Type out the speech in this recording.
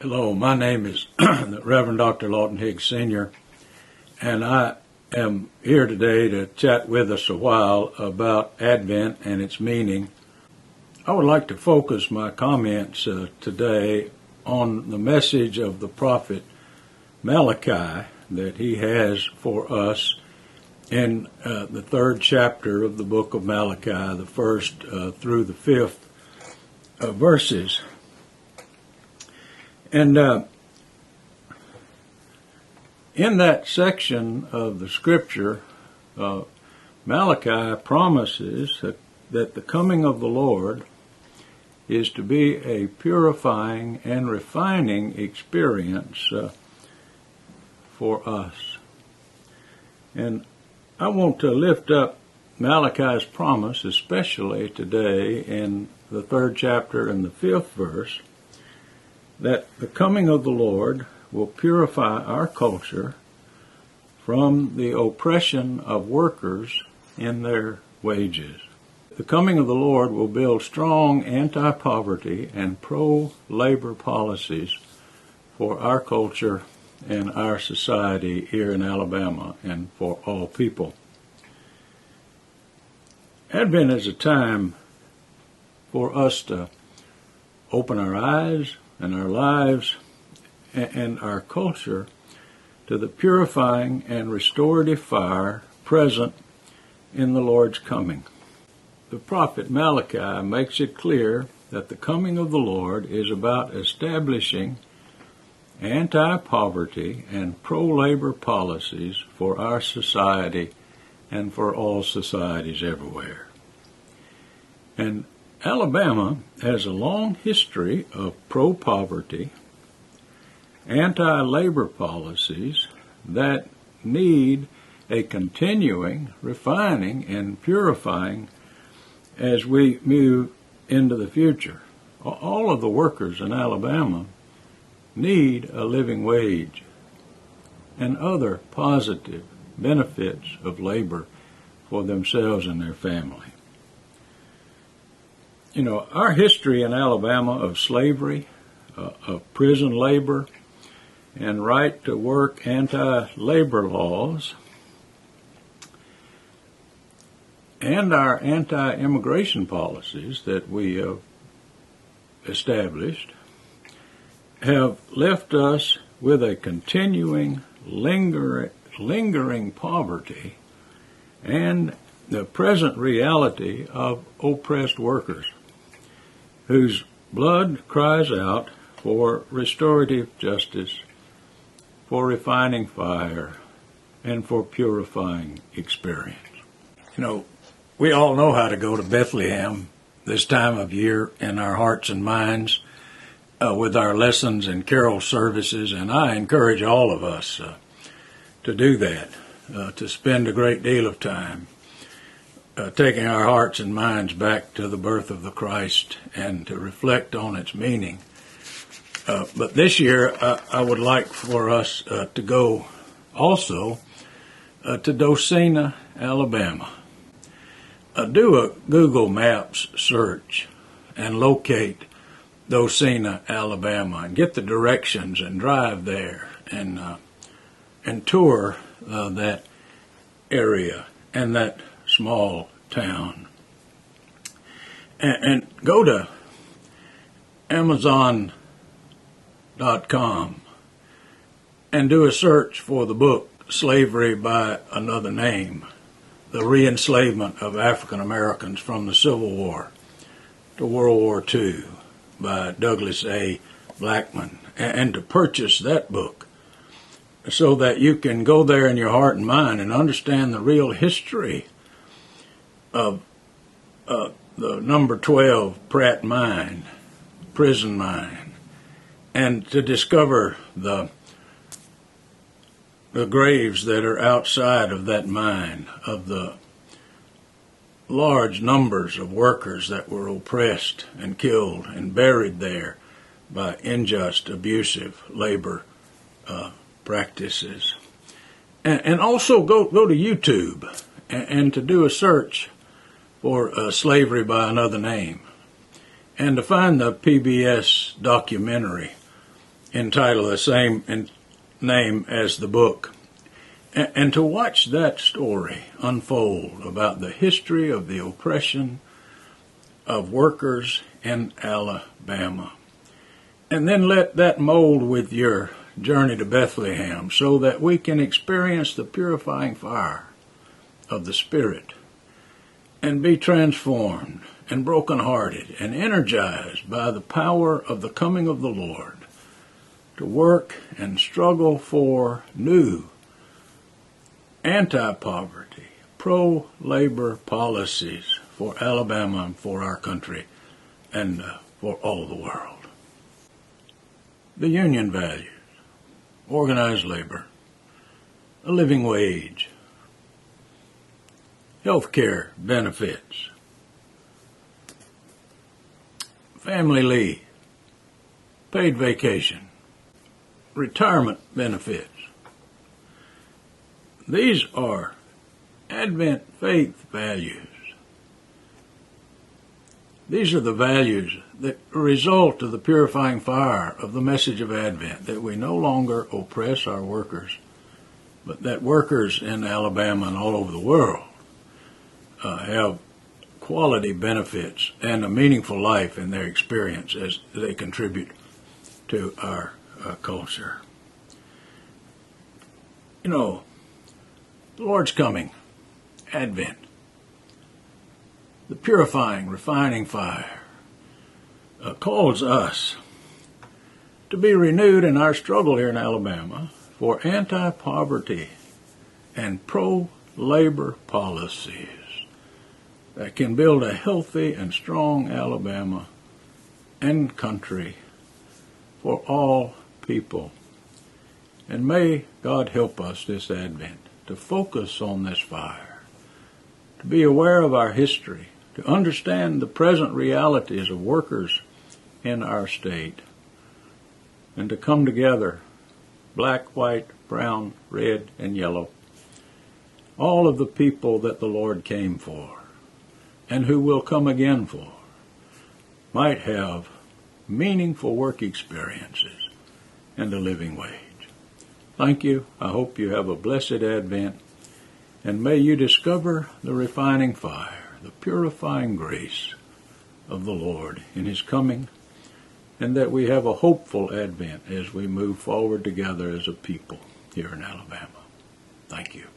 Hello, my name is the Reverend Dr. Lawton Higgs Sr., and I am here today to chat with us a while about Advent and its meaning. I would like to focus my comments today on the message of the prophet Malachi that he has for us in the third chapter of the book of Malachi, the first through the fifth verses. And in that section of the scripture, Malachi promises that the coming of the Lord is to be a purifying and refining experience for us. And I want to lift up Malachi's promise, especially today in the third chapter and the fifth verse, that the coming of the Lord will purify our culture from the oppression of workers in their wages. The coming of the Lord will build strong anti-poverty and pro-labor policies for our culture and our society here in Alabama and for all people. Advent is a time for us to open our eyes and our lives and our culture to the purifying and restorative fire present in the Lord's coming. The prophet Malachi makes it clear that the coming of the Lord is about establishing anti-poverty and pro-labor policies for our society and for all societies everywhere. And Alabama has a long history of pro-poverty, anti-labor policies that need a continuing refining and purifying as we move into the future. All of the workers in Alabama need a living wage and other positive benefits of labor for themselves and their family. You know, our history in Alabama of slavery, of prison labor, and right-to-work anti-labor laws, and our anti-immigration policies that we have established have left us with a continuing, lingering poverty and the present reality of oppressed workers whose blood cries out for restorative justice, for refining fire, and for purifying experience. You know, we all know how to go to Bethlehem this time of year in our hearts and minds with our lessons and carol services, and I encourage all of us to do that, to spend a great deal of time taking our hearts and minds back to the birth of the Christ and to reflect on its meaning. But this year, I would like for us to go also to Dosina, Alabama. Do a Google Maps search and locate Dosina, Alabama, and get the directions and drive there and tour that area and that small town. And go to Amazon.com and do a search for the book Slavery by Another Name, the re-enslavement of African Americans from the Civil War to World War II by Douglas A. Blackman, and to purchase that book so that you can go there in your heart and mind and understand the real history of the number 12 Pratt mine, prison mine, and to discover the graves that are outside of that mine, of the large numbers of workers that were oppressed and killed and buried there by unjust, abusive labor practices. And also go to YouTube and to do a search for Slavery by Another Name, and to find the PBS documentary entitled the same name as the book. And to watch that story unfold about the history of the oppression of workers in Alabama. And then let that mold with your journey to Bethlehem so that we can experience the purifying fire of the Spirit and be transformed and brokenhearted and energized by the power of the coming of the Lord to work and struggle for new anti-poverty, pro-labor policies for Alabama and for our country and for all the world. The union values, organized labor, a living wage, health care benefits, family leave, paid vacation, retirement benefits. These are Advent faith values. These are the values that result of the purifying fire of the message of Advent, that we no longer oppress our workers, but that workers in Alabama and all over the world have quality benefits and a meaningful life in their experience as they contribute to our culture. You know, the Lord's coming, Advent, the purifying, refining fire calls us to be renewed in our struggle here in Alabama for anti-poverty and pro-labor policies that can build a healthy and strong Alabama and country for all people. And may God help us this Advent to focus on this fire, to be aware of our history, to understand the present realities of workers in our state, and to come together, black, white, brown, red, and yellow, all of the people that the Lord came for and who will come again for, might have meaningful work experiences and a living wage. Thank you. I hope you have a blessed Advent, and may you discover the refining fire, the purifying grace of the Lord in His coming, and that we have a hopeful Advent as we move forward together as a people here in Alabama. Thank you.